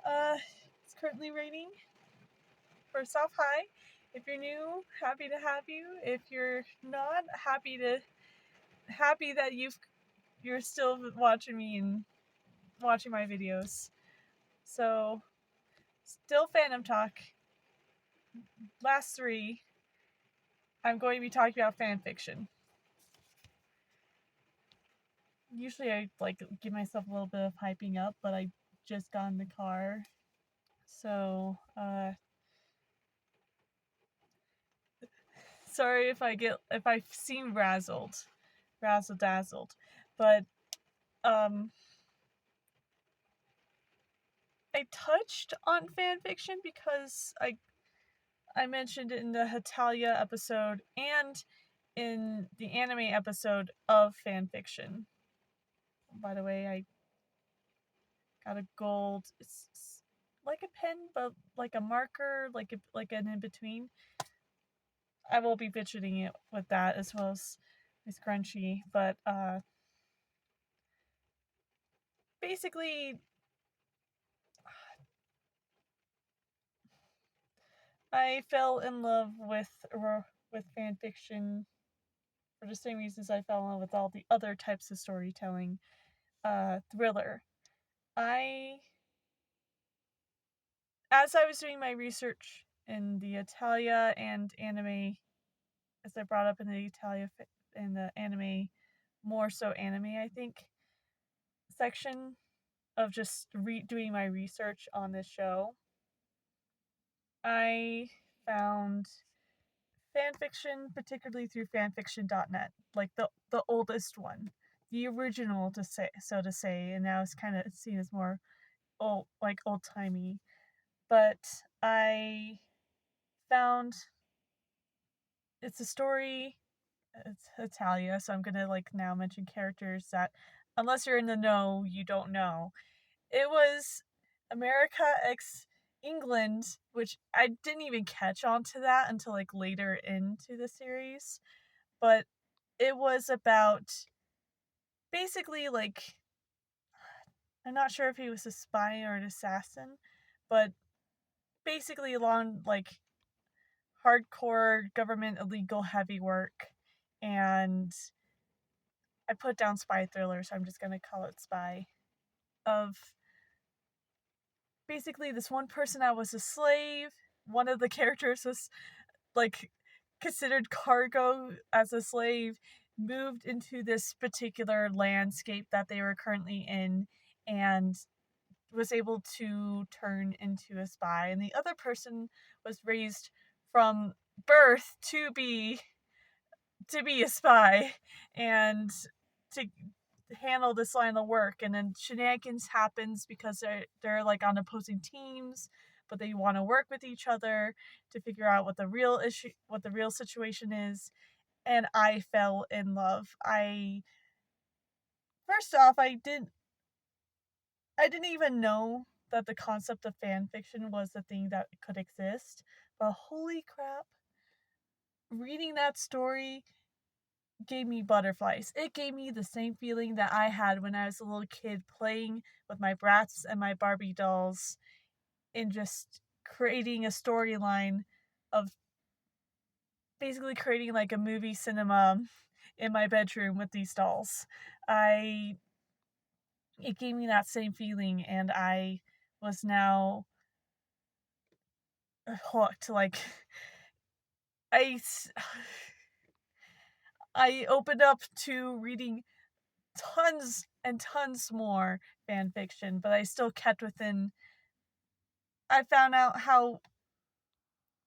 It's currently raining. First off, hi. If you're new, happy to have you. If you're not, happy that you're still watching me and watching my videos. So, still Fandom Talk. Last three, I'm going to be talking about fanfiction. Usually I give myself a little bit of hyping up, but I just got in the car. So, sorry if I seem razzle dazzled, but I touched on fanfiction because I mentioned it in the Hatalia episode and in the anime episode of fanfiction. By the way, I got a gold. It's like a pen, but like a marker, like an in between. I will be fidgeting it with that as well as my scrunchie, but basically, I fell in love with fanfiction for the same reasons I fell in love with all the other types of storytelling. Thriller. As I was doing my research in the Italia and anime, as I brought up in the anime, more so anime, I think, section of just doing my research on this show, I found fanfiction, particularly through fanfiction.net, like the oldest one, the original to say, and now it's kind of seen as more old timey. But I found it's a story. It's Italia, so I'm gonna now mention characters that, unless you're in the know, you don't know. It was America x England, which I didn't even catch on to that until later into the series. But it was about basically I'm not sure if he was a spy or an assassin, but basically along hardcore government illegal heavy work. And I put down spy thriller, so I'm just gonna call it spy. Of basically this one person that was a slave. One of the characters was considered cargo as a slave, moved into this particular landscape that they were currently in, and was able to turn into a spy. And the other person was raised from birth to be a spy and to handle this line of work. And then shenanigans happens because they're on opposing teams, but they want to work with each other to figure out what the real situation is. And I fell in love. First off, I didn't even know that the concept of fan fiction was a thing that could exist. But holy crap, reading that story gave me butterflies. It gave me the same feeling that I had when I was a little kid playing with my Bratz and my Barbie dolls and just creating a storyline of basically creating a movie cinema in my bedroom with these dolls. It gave me that same feeling, and I was now hooked. I I opened up to reading tons and tons more fan fiction, but I still kept within. I found out how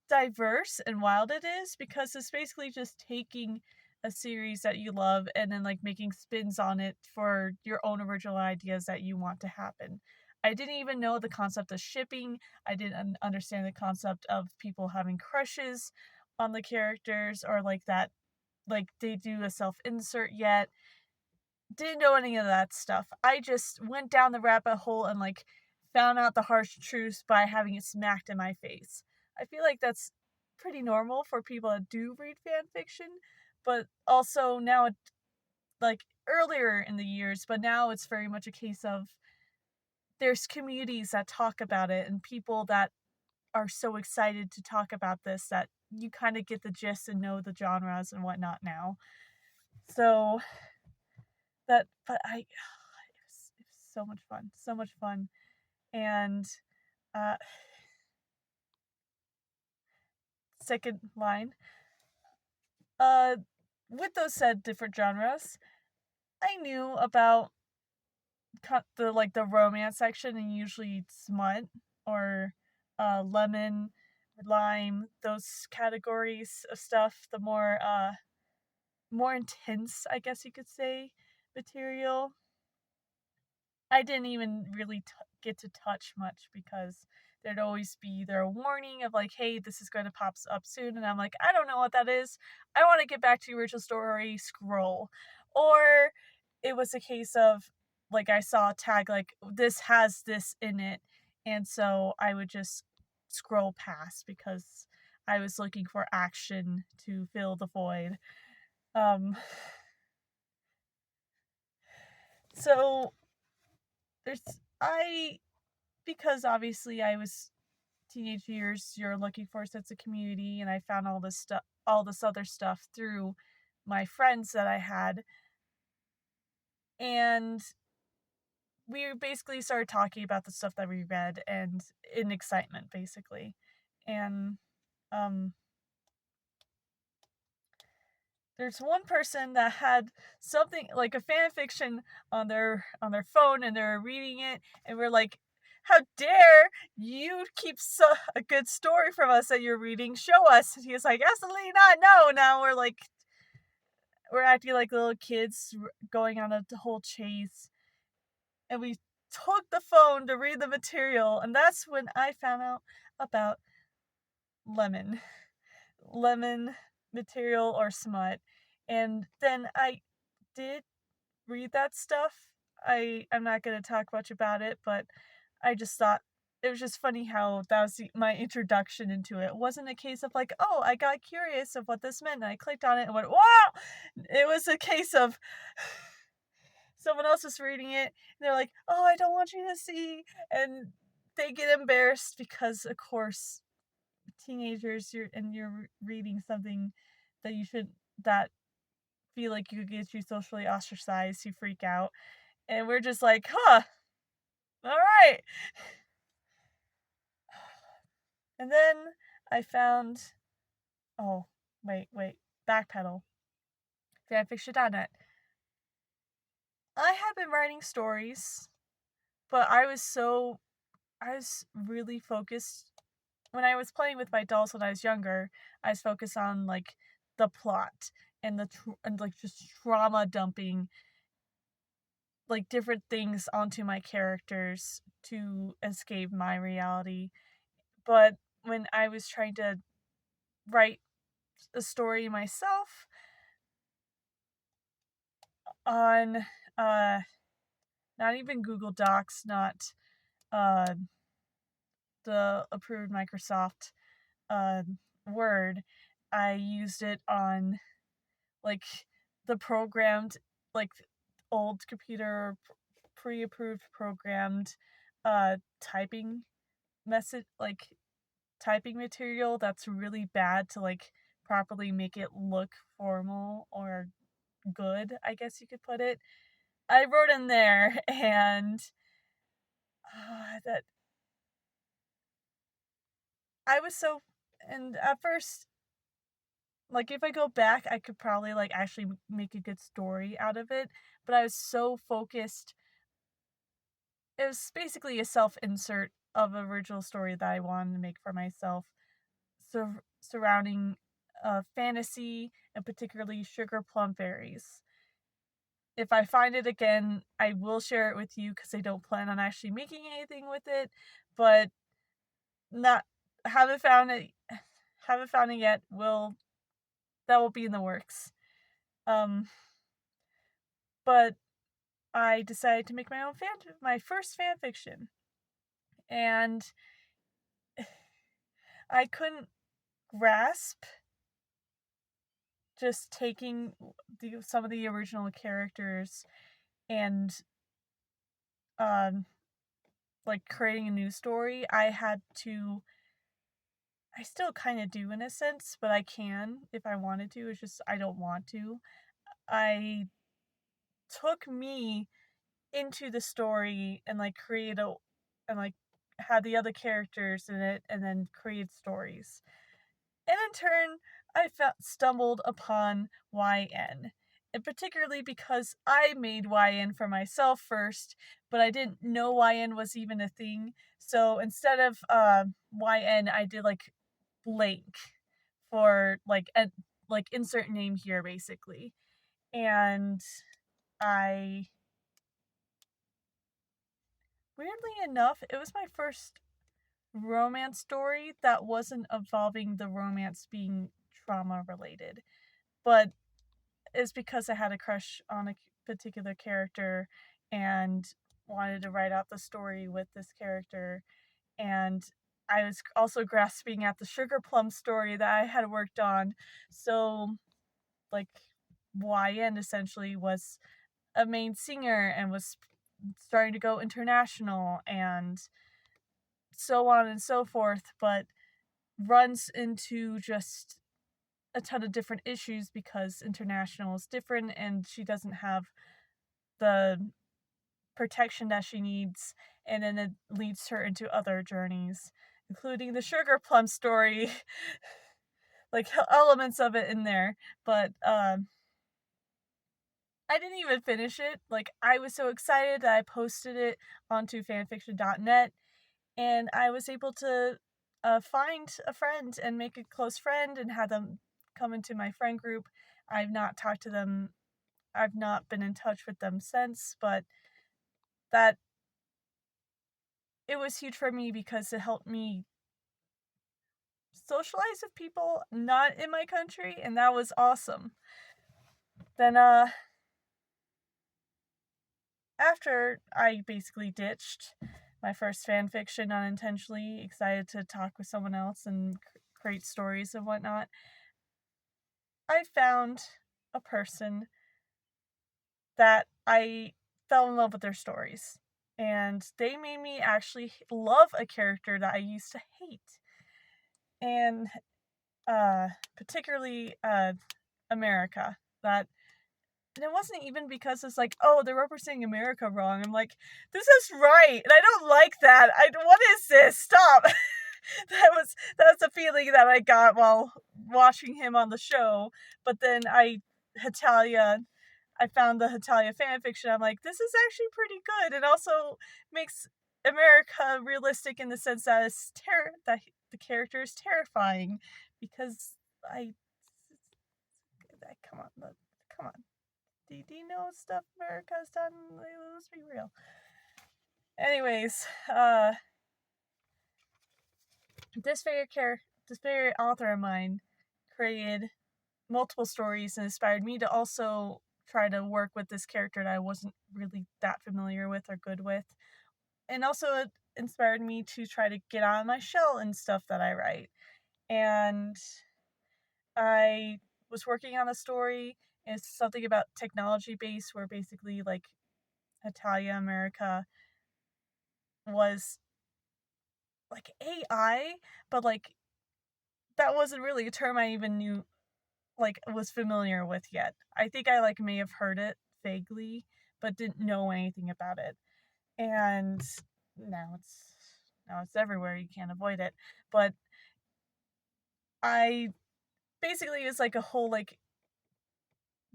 diverse and wild it is, because it's basically just taking a series that you love and then making spins on it for your own original ideas that you want to happen. I didn't even know the concept of shipping. I didn't understand the concept of people having crushes on the characters, or that they do a self-insert yet. Didn't know any of that stuff. I just went down the rabbit hole and found out the harsh truths by having it smacked in my face. I feel like that's pretty normal for people that do read fan fiction, but also now earlier in the years, but now it's very much a case of there's communities that talk about it and people that are so excited to talk about this that you kind of get the gist and know the genres and whatnot now. So it was so much fun. And uh, second line, uh, with those said different genres, I knew about the romance section and usually smut or lemon, lime, those categories of stuff. The more intense, I guess you could say, material. I didn't even really get to touch much because there'd always be either a warning of like, hey, this is going to pop up soon, and I'm like, I don't know what that is. I want to get back to the original story, scroll. Or it was a case of like I saw a tag like this has this in it, and so I would just scroll past because I was looking for action to fill the void. Um so there's I because obviously I was teenage years, you're looking for a sense of community, and I found all this other stuff through my friends that I had, and we basically started talking about the stuff that we read and in excitement basically. And um there's one person that had something like a fan fiction on their phone, and they're reading it, and we're like, how dare you keep a good story from us that you're reading, show us. And he was like, absolutely not, no. Now we're acting like little kids going on a whole chase, and we took the phone to read the material, and that's when I found out about lemon lemon material or smut. And then I did read that stuff. I'm not going to talk much about it, but I just thought it was just funny how that was my introduction into it. It wasn't a case of like, oh, I got curious of what this meant and I clicked on it and went, wow. It was a case of someone else was reading it and they're like, oh, I don't want you to see, and they get embarrassed because of course teenagers, you're reading something that you should that feel like you could get you socially ostracized, you freak out. And we're just like, huh, all right. And then I found, oh, wait, backpedal, fanfiction.net. I had been writing stories, but I was really focused. When I was playing with my dolls when I was younger, I was focused on like the plot and and like just trauma dumping like different things onto my characters to escape my reality. But when I was trying to write a story myself on not even Google Docs, not uh the approved Microsoft uh Word, I used it on like the programmed, like old computer pre-approved programmed typing message, like typing material that's really bad to like properly make it look formal or good, I guess you could put it. I wrote in there, and that I was so, and at first, like if I go back, I could probably like actually make a good story out of it, but I was so focused. It was basically a self-insert of an original story that I wanted to make for myself, surrounding fantasy and particularly sugar plum fairies. If I find it again, I will share it with you because I don't plan on actually making anything with it, but not haven't found it haven't found it yet. That will be in the works. Um but I decided to make my first fan fiction, and I couldn't grasp just taking some of the original characters and um like creating a new story, I still kind of do in a sense, but I can if I wanted to. It's just I don't want to. I took me into the story and like and like had the other characters in it and then create stories. And in turn, I stumbled upon YN. And particularly because I made YN for myself first, but I didn't know YN was even a thing. So instead of YN, I did like blank for like insert name here basically. And I weirdly enough, it was my first romance story that wasn't involving the romance being trauma related. But it's because I had a crush on a particular character and wanted to write out the story with this character. And I was also grasping at the Sugar Plum story that I had worked on. So, like, YN essentially was a main singer and was starting to go international and so on and so forth, but runs into just a ton of different issues because international is different and she doesn't have the protection that she needs, and then it leads her into other journeys, including the Sugar Plum story, like elements of it in there. But I didn't even finish it. Like, I was so excited that I posted it onto fanfiction.net, and I was able to find a friend and make a close friend and have them come into my friend group. I've not talked to them. I've not been in touch with them since, but that it was huge for me because it helped me socialize with people not in my country, and that was awesome. Then after I basically ditched my first fan fiction unintentionally, excited to talk with someone else and create stories and whatnot, I found a person that I fell in love with their stories. And they made me actually love a character that I used to hate. And particularly America. That and it wasn't even because it's like, oh, they're representing America wrong. I'm like, this is right, and I don't like that. What is this? Stop. that was a feeling that I got while watching him on the show. But then I found the Hetalia fanfiction. I'm like, this is actually pretty good. It also makes America realistic in the sense that that the character is terrifying because come on, come on. Do you know stuff America's done? Let's be real. Anyways, this very author of mine created multiple stories and inspired me to also try to work with this character that I wasn't really that familiar with or good with. And also it inspired me to try to get out of my shell and stuff that I write. And I was working on a story. It's something about technology based where basically like Italia America was like AI, but like that wasn't really a term I even knew like was familiar with yet. I think I like may have heard it vaguely, but didn't know anything about it. And now it's everywhere. You can't avoid it. But I basically it's like a whole like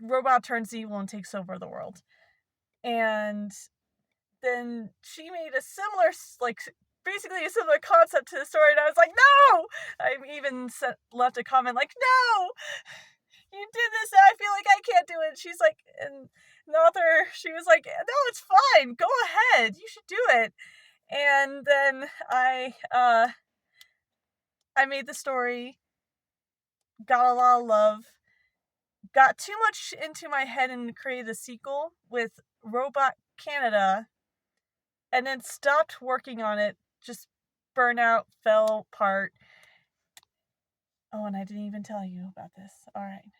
robot turns evil and takes over the world. And then she made a similar like basically a similar concept to the story, and I was like, no! I even left a comment like, no! You did this, and I feel like I can't do it. She's like, and the author, she was like, no, it's fine. Go ahead. You should do it. And then I made the story, got a lot of love, got too much into my head and created a sequel with Robot Canada, and then stopped working on it. Just burnout, fell apart. Oh, and I didn't even tell you about this. All right.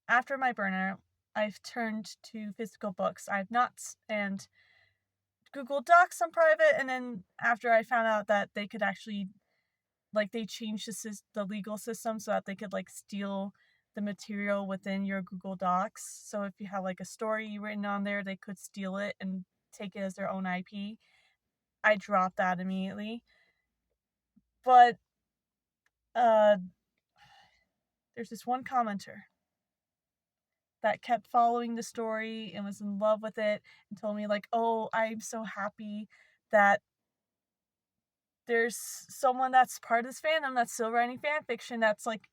After my burnout, I've turned to physical books. I've not, and Google Docs on private, and then after I found out that they could actually, like, they changed the legal system so that they could, like, steal the material within your Google Docs. So if you have, like, a story written on there, they could steal it and take it as their own IP. I dropped that immediately. But uh there's this one commenter that kept following the story and was in love with it and told me, like, oh, I'm so happy that there's someone that's part of this fandom that's still writing fan fiction that's, like,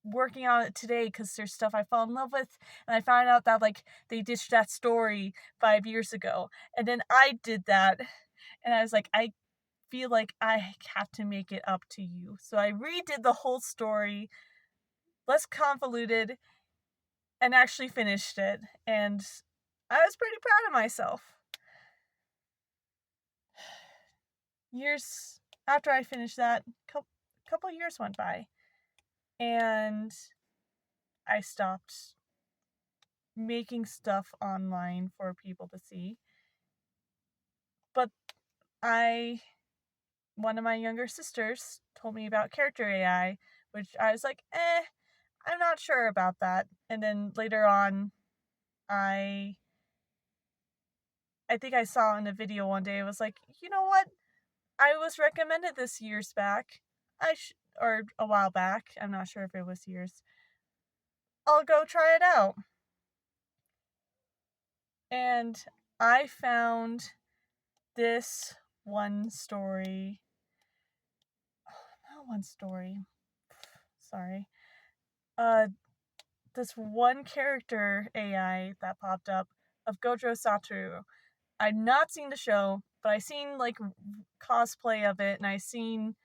working on it today, because there's stuff I fell in love with, and I found out that, like, they ditched that story 5 years ago, and then I did that, and I was like, I feel like I have to make it up to you. So I redid the whole story, less convoluted, and actually finished it, and I was pretty proud of myself. Years after I finished that, couple years went by, and I stopped making stuff online for people to see. But one of my younger sisters told me about character AI, which I was like, I'm not sure about that. And then later on, I think I saw in a video one day, it was like, you know what? I was recommended this years back. Or a while back. I'm not sure if it was years. I'll go try it out. And I found this one story. Oh, not one story. Sorry. This one character AI that popped up of Gojo Satoru. I've not seen the show, but I seen, like, cosplay of it, and I seen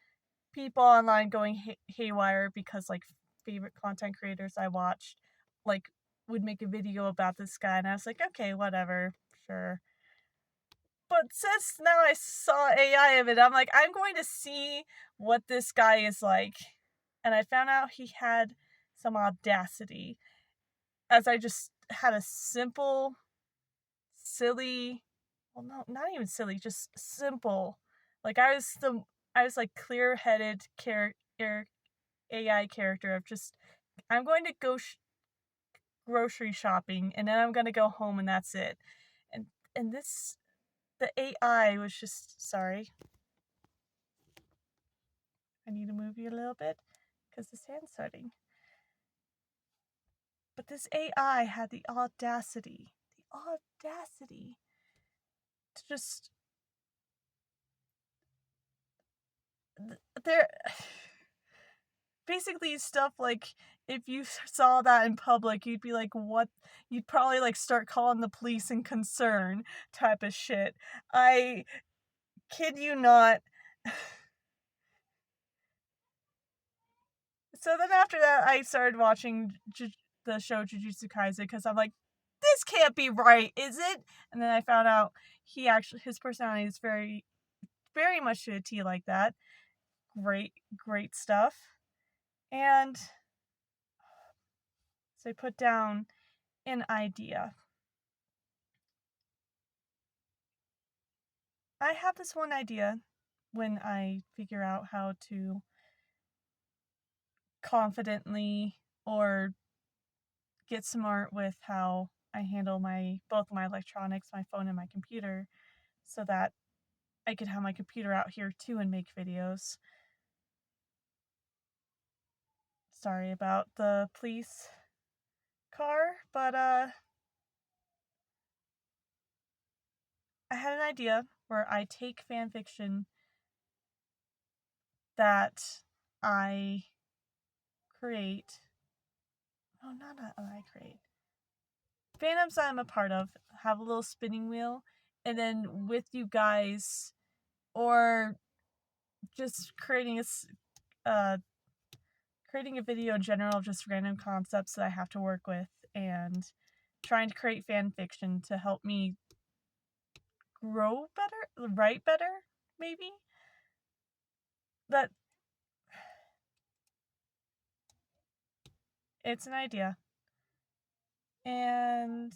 people online going haywire because, like, favorite content creators I watched, like, would make a video about this guy, and I was like, okay, whatever, sure. But since now I saw AI of it, I'm like, I'm going to see what this guy is like. And I found out he had some audacity, as I just had a simple, silly, well, no, not even silly, just simple. Like, I was like clear-headed AI character of just, I'm going to go grocery shopping, and then I'm going to go home, and that's it. And the AI was just, sorry, I need to move you a little bit because the sand's setting. But this AI had the audacity to just, there, basically stuff like, if you saw that in public, you'd be like, what? You'd probably, like, start calling the police and concern type of shit. I kid you not. So then after that, I started watching the show Jujutsu Kaisen, because I'm like, this can't be right, is it? And then I found out his personality is very, very much to a T like that. Great stuff. And so I put down an idea. I have this one idea when I figure out how to confidently or get smart with how I handle both my electronics, my phone and my computer, so that I could have my computer out here too and make videos. Sorry about the police car, but I had an idea where I take fan fiction that I create. Oh, not that I create. Fandoms that I'm a part of have a little spinning wheel, and then with you guys, or just creating a video in general of just random concepts that I have to work with, and trying to create fan fiction to help me grow better, write better, maybe. But it's an idea. And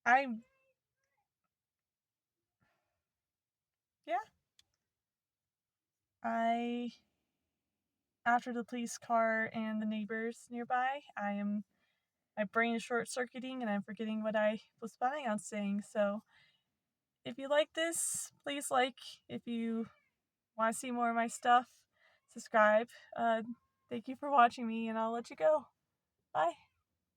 I, yeah, I, after the police car and the neighbors nearby, my brain is short circuiting and I'm forgetting what I was planning on saying. So if you like this, please like. If you want to see more of my stuff, subscribe. Thank you for watching me, and I'll let you go. Bye.